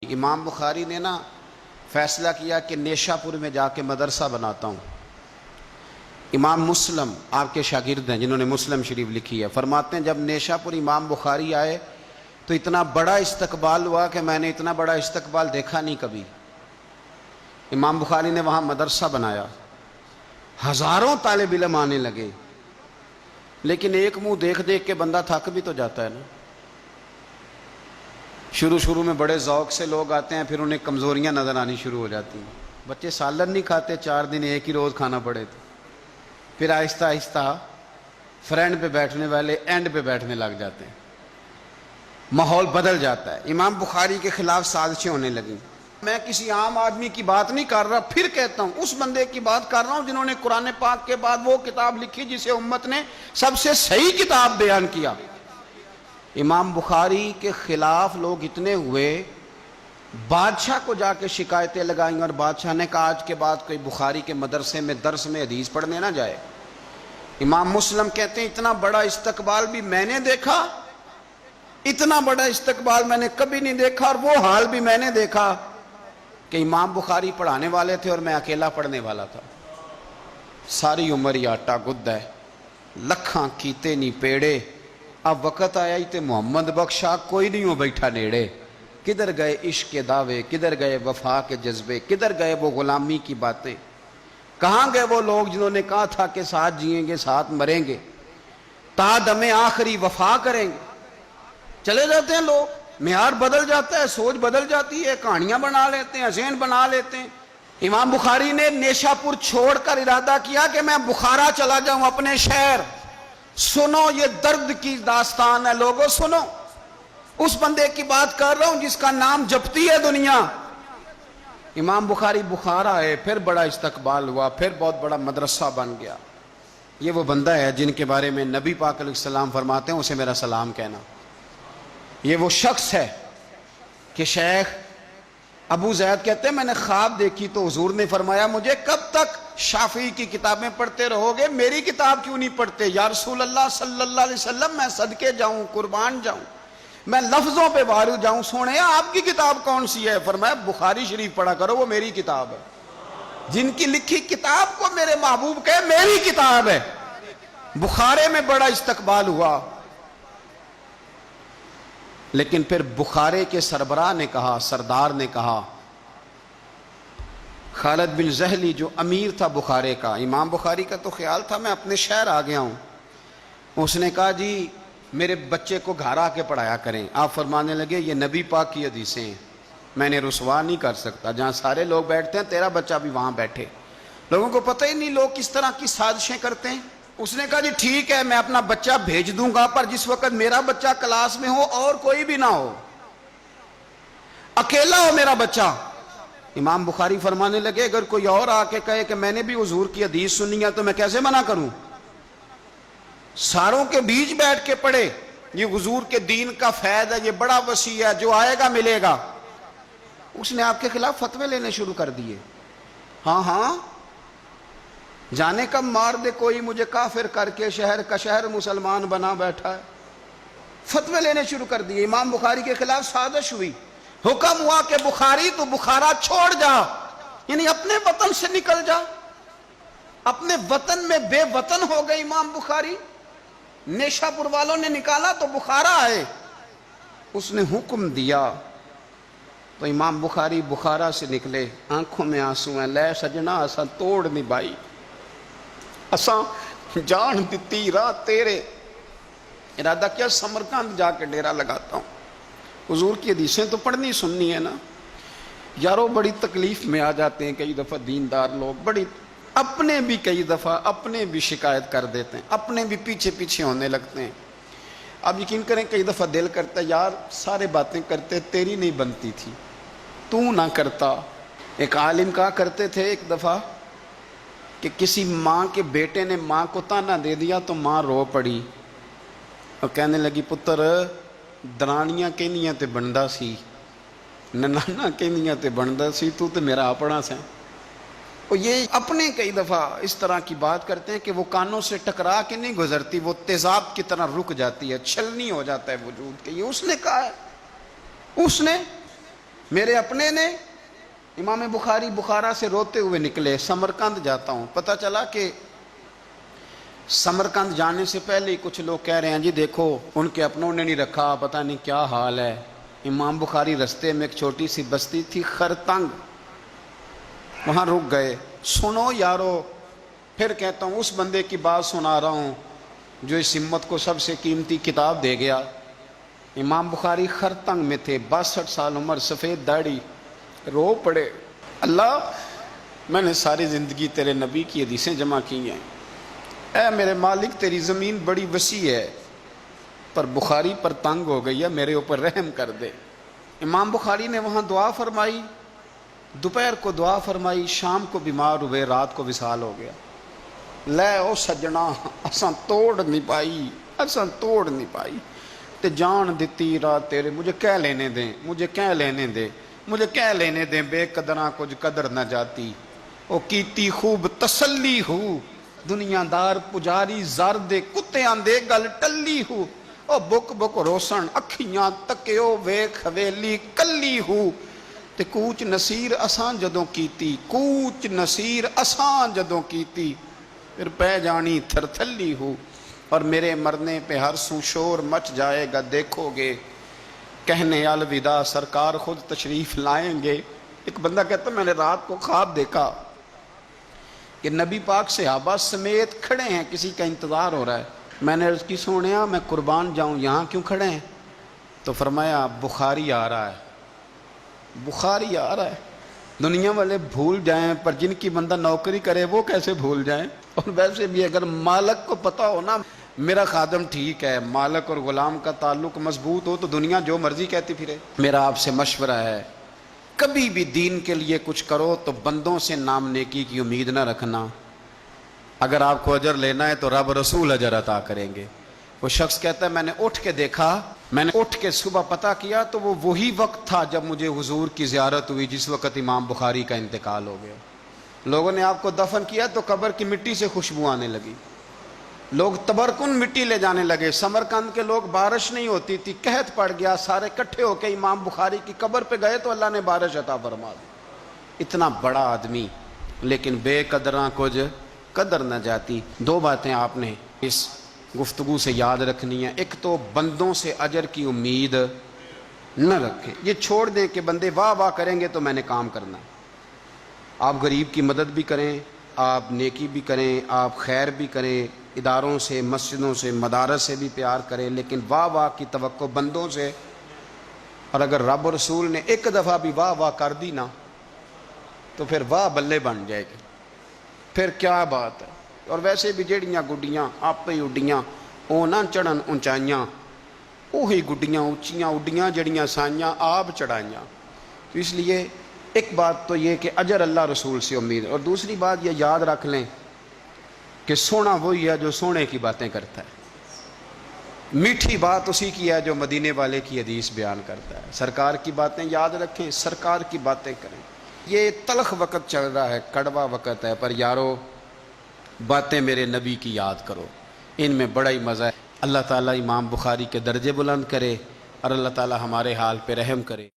امام بخاری نے نا فیصلہ کیا کہ نیشا پور میں جا کے مدرسہ بناتا ہوں۔ امام مسلم آپ کے شاگرد ہیں جنہوں نے مسلم شریف لکھی ہے، فرماتے ہیں جب نیشا پور امام بخاری آئے تو اتنا بڑا استقبال ہوا کہ میں نے اتنا بڑا استقبال دیکھا نہیں کبھی۔ امام بخاری نے وہاں مدرسہ بنایا، ہزاروں طالب علم آنے لگے، لیکن ایک منہ دیکھ دیکھ کے بندہ تھک بھی تو جاتا ہے نا۔ شروع میں بڑے ذوق سے لوگ آتے ہیں، پھر انہیں کمزوریاں نظر آنی شروع ہو جاتی ہیں۔ بچے سالن نہیں کھاتے، 4 دن ایک ہی روز کھانا پڑے تھے، پھر آہستہ آہستہ فرنٹ پہ بیٹھنے والے اینڈ پہ بیٹھنے لگ جاتے ہیں، ماحول بدل جاتا ہے۔ امام بخاری کے خلاف سازشیں ہونے لگیں۔ میں کسی عام آدمی کی بات نہیں کر رہا، پھر کہتا ہوں اس بندے کی بات کر رہا ہوں جنہوں نے قرآن پاک کے بعد وہ کتاب لکھی جسے امت نے سب سے صحیح کتاب بیان کیا۔ امام بخاری کے خلاف لوگ اتنے ہوئے، بادشاہ کو جا کے شکایتیں لگائیں اور بادشاہ نے کہا آج کے بعد کوئی بخاری کے مدرسے میں درس میں حدیث پڑھنے نہ جائے۔ امام مسلم کہتے ہیں اتنا بڑا استقبال بھی میں نے دیکھا، اتنا بڑا استقبال میں نے کبھی نہیں دیکھا، اور وہ حال بھی میں نے دیکھا کہ امام بخاری پڑھانے والے تھے اور میں اکیلا پڑھنے والا تھا۔ ساری عمر ہی آٹا گد ہے، لکھاں کیتے نہیں پیڑے، اب وقت آیا ہی تے محمد بخشا کوئی نہیں ہو بیٹھا نیڑے۔ کدھر گئے عشق کے دعوے، کدھر گئے وفا کے جذبے، کدھر گئے وہ غلامی کی باتیں، کہاں گئے وہ لوگ جنہوں نے کہا تھا کہ ساتھ جئیں گے ساتھ مریں گے، تا دم آخری وفا کریں گے۔ چلے جاتے ہیں لوگ، معیار بدل جاتا ہے، سوچ بدل جاتی ہے، کہانیاں بنا لیتے ہیں، ذہن بنا لیتے ہیں۔ امام بخاری نے نیشا پور چھوڑ کر ارادہ کیا کہ میں بخارا چلا جاؤں، اپنے شہر۔ سنو یہ درد کی داستان ہے لوگوں، سنو، اس بندے کی بات کر رہا ہوں جس کا نام جپتی ہے دنیا۔ امام بخاری بخارا آئے، پھر بڑا استقبال ہوا، پھر بہت بڑا مدرسہ بن گیا۔ یہ وہ بندہ ہے جن کے بارے میں نبی پاک علیہ السلام فرماتے ہیں اسے میرا سلام کہنا۔ یہ وہ شخص ہے کہ شیخ ابو زید کہتے ہیں میں نے خواب دیکھی تو حضور نے فرمایا مجھے کب تک شافعی کی کتابیں پڑھتے رہو گے، میری کتاب کیوں نہیں پڑھتے؟ یا رسول اللہ صلی اللہ علیہ وسلم میں صدقے جاؤں، قربان جاؤں، میں لفظوں پہ بھارو جاؤں، سونے آپ کی کتاب کون سی ہے؟ فرمایا بخاری شریف پڑھا کرو، وہ میری کتاب ہے۔ جن کی لکھی کتاب کو میرے محبوب کہے میری کتاب ہے۔ بخارے میں بڑا استقبال ہوا، لیکن پھر بخارے کے سربراہ نے کہا، سردار نے کہا، خالد بن زہلی جو امیر تھا بخارے کا، امام بخاری کا تو خیال تھا میں اپنے شہر آ گیا ہوں، اس نے کہا جی میرے بچے کو گھر آ کے پڑھایا کریں۔ آپ فرمانے لگے یہ نبی پاک کی حدیثیں ہیں، میں نے رسوا نہیں کر سکتا، جہاں سارے لوگ بیٹھتے ہیں تیرا بچہ بھی وہاں بیٹھے۔ لوگوں کو پتہ ہی نہیں لوگ کس طرح کی سازشیں کرتے ہیں۔ اس نے کہا جی ٹھیک ہے میں اپنا بچہ بھیج دوں گا، پر جس وقت میرا بچہ کلاس میں ہو اور کوئی بھی نہ ہو، اکیلا ہو میرا بچہ۔ امام بخاری فرمانے لگے اگر کوئی اور آ کے کہے کہ میں نے بھی حضور کی حدیث سنی ہے تو میں کیسے منع کروں؟ ساروں کے بیچ بیٹھ کے پڑھے، یہ حضور کے دین کا فیض ہے، یہ بڑا وسیع ہے، جو آئے گا ملے گا۔ اس نے آپ کے خلاف فتوے لینے شروع کر دیے۔ ہاں جانے کب مار دے کوئی مجھے کافر کر کے، شہر کا شہر مسلمان بنا بیٹھا ہے۔ فتوے لینے شروع کر دیے، امام بخاری کے خلاف سازش ہوئی، حکم ہوا کہ بخاری تو بخارا چھوڑ جا، یعنی اپنے وطن سے نکل جا۔ اپنے وطن میں بے وطن ہو گئے امام بخاری۔ نیشا پور والوں نے نکالا تو بخارا آئے، اس نے حکم دیا تو امام بخاری بخارا سے نکلے، آنکھوں میں آنسو ہیں، لے سجنا اساں توڑ نہیں بائی، اساں جان دیتی راہ تیرے، ارادہ کیا سمرقند جا کے ڈیرا لگاتا ہوں، حضور کی حدیثیں تو پڑھنی سننی ہے نا۔ یارو بڑی تکلیف میں آ جاتے ہیں کئی دفعہ دیندار لوگ، بڑی اپنے بھی کئی دفعہ اپنے بھی شکایت کر دیتے ہیں، اپنے بھی پیچھے ہونے لگتے ہیں۔ اب یقین کریں کئی دفعہ دل کرتا ہے یار سارے باتیں کرتے تیری نہیں بنتی تھی، تو نہ کرتا۔ ایک عالم کہا کرتے تھے ایک دفعہ کہ کسی ماں کے بیٹے نے ماں کو تانا دے دیا تو ماں رو پڑی اور کہنے لگی پتر درانیاں کہنیاں تے بندا سی، ننانا کہنیاں تے بندا سی، تو تے میرا اپنا سا۔ اور یہ اپنے کئی دفعہ اس طرح کی بات کرتے ہیں کہ وہ کانوں سے ٹکرا کے نہیں گزرتی، وہ تیزاب کی طرح رک جاتی ہے، چھلنی ہو جاتا ہے وجود کے۔ یہ اس نے کہا ہے، اس نے میرے اپنے نے امام بخاری بخارا سے روتے ہوئے نکلے، سمرقند جاتا ہوں، پتہ چلا کہ سمرقند جانے سے پہلے ہی کچھ لوگ کہہ رہے ہیں جی دیکھو ان کے اپنوں نے نہیں رکھا، پتہ نہیں کیا حال ہے۔ امام بخاری رستے میں ایک چھوٹی سی بستی تھی خرتنگ، وہاں رک گئے۔ سنو یارو، پھر کہتا ہوں اس بندے کی بات سنا رہا ہوں جو اس امت کو سب سے قیمتی کتاب دے گیا۔ امام بخاری خرتنگ میں تھے، 62 سال عمر، سفید داڑھی، رو پڑے، اللہ میں نے ساری زندگی تیرے نبی کی حدیثیں جمع کی ہیں، اے میرے مالک تیری زمین بڑی وسیع ہے پر بخاری پر تنگ ہو گئی ہے، میرے اوپر رحم کر دے۔ امام بخاری نے وہاں دعا فرمائی، دوپہر کو دعا فرمائی، شام کو بیمار ہوئے، رات کو وصال ہو گیا۔ لے او سجنا اساں توڑ نہیں پائی، اساں توڑ نہیں پائی تے جان دیتی رات تیرے، مجھے کہہ لینے دیں، مجھے کہہ لینے دیں، مجھے کہہ لینے دیں، بے قدراں کچھ قدر نہ جاتی، او کیتی خوب تسلی ہو، دنیا دار پجاری زردے کتے آندے گل ٹلی ہو، او بک بک روسن اکھیاں تکیو ویکھ حویلی کلی ہو، تے کوچ نصیر اساں جدوں کیتی، کوچ نصیر اساں جدوں کیتی، پھر پہ جانی تھر تھلی ہو، اور میرے مرنے پہ ہر سو شور مچ جائے گا، دیکھو گے کہنے الوداع سرکار خود تشریف لائیں گے۔ ایک بندہ کہتا میں نے رات کو خواب دیکھا کہ نبی پاک صحابہ سمیت کھڑے ہیں، کسی کا انتظار ہو رہا ہے۔ میں نے عرض کی سونیا میں قربان جاؤں، یہاں کیوں کھڑے ہیں؟ تو فرمایا بخاری آ رہا ہے، بخاری آ رہا ہے۔ دنیا والے بھول جائیں پر جن کی بندہ نوکری کرے وہ کیسے بھول جائیں؟ اور ویسے بھی اگر مالک کو پتہ ہو نا میرا خادم ٹھیک ہے، مالک اور غلام کا تعلق مضبوط ہو تو دنیا جو مرضی کہتی پھرے۔ میرا آپ سے مشورہ ہے کبھی بھی دین کے لیے کچھ کرو تو بندوں سے نام نیکی کی امید نہ رکھنا، اگر آپ کو اجر لینا ہے تو رب رسول اجر عطا کریں گے۔ وہ شخص کہتا ہے میں نے اٹھ کے دیکھا، میں نے اٹھ کے صبح پتہ کیا تو وہ وہی وقت تھا جب مجھے حضور کی زیارت ہوئی جس وقت امام بخاری کا انتقال ہو گیا۔ لوگوں نے آپ کو دفن کیا تو قبر کی مٹی سے خوشبو آنے لگی، لوگ تبرکن مٹی لے جانے لگے۔ سمرقند کے لوگ بارش نہیں ہوتی تھی، قحط پڑ گیا، سارے کٹھے ہو کے امام بخاری کی قبر پہ گئے تو اللہ نے بارش عطا فرما دی۔ اتنا بڑا آدمی لیکن بے قدراں کچھ قدر نہ جاتی۔ دو باتیں آپ نے اس گفتگو سے یاد رکھنی ہیں، ایک تو بندوں سے اجر کی امید نہ رکھیں، یہ چھوڑ دیں کہ بندے واہ واہ کریں گے تو میں نے کام کرنا ہے۔ آپ غریب کی مدد بھی کریں، آپ نیکی بھی کریں، آپ خیر بھی کریں، اداروں سے، مسجدوں سے، مدارس سے بھی پیار کریں، لیکن واہ واہ کی توقع بندوں سے، اور اگر رب و رسول نے ایک دفعہ بھی واہ واہ کر دی نا تو پھر واہ بلے بن جائے گی، پھر کیا بات ہے۔ اور ویسے بھی جیڑیاں گڈیاں آپ ہی اڈیاں او نہ چڑھن اونچائیاں، وہی گڈیاں اونچیاں اڈیاں جڑیاں سائیاں آپ چڑھائیاں۔ تو اس لیے ایک بات تو یہ کہ اجر اللہ رسول سے امید، اور دوسری بات یہ یاد رکھ لیں کہ سونا وہی ہے جو سونے کی باتیں کرتا ہے، میٹھی بات اسی کی ہے جو مدینے والے کی حدیث بیان کرتا ہے۔ سرکار کی باتیں یاد رکھیں، سرکار کی باتیں کریں۔ یہ تلخ وقت چل رہا ہے، کڑوا وقت ہے، پر یارو باتیں میرے نبی کی یاد کرو، ان میں بڑا ہی مزہ ہے۔ اللہ تعالیٰ امام بخاری کے درجے بلند کرے اور اللہ تعالیٰ ہمارے حال پہ رحم کرے۔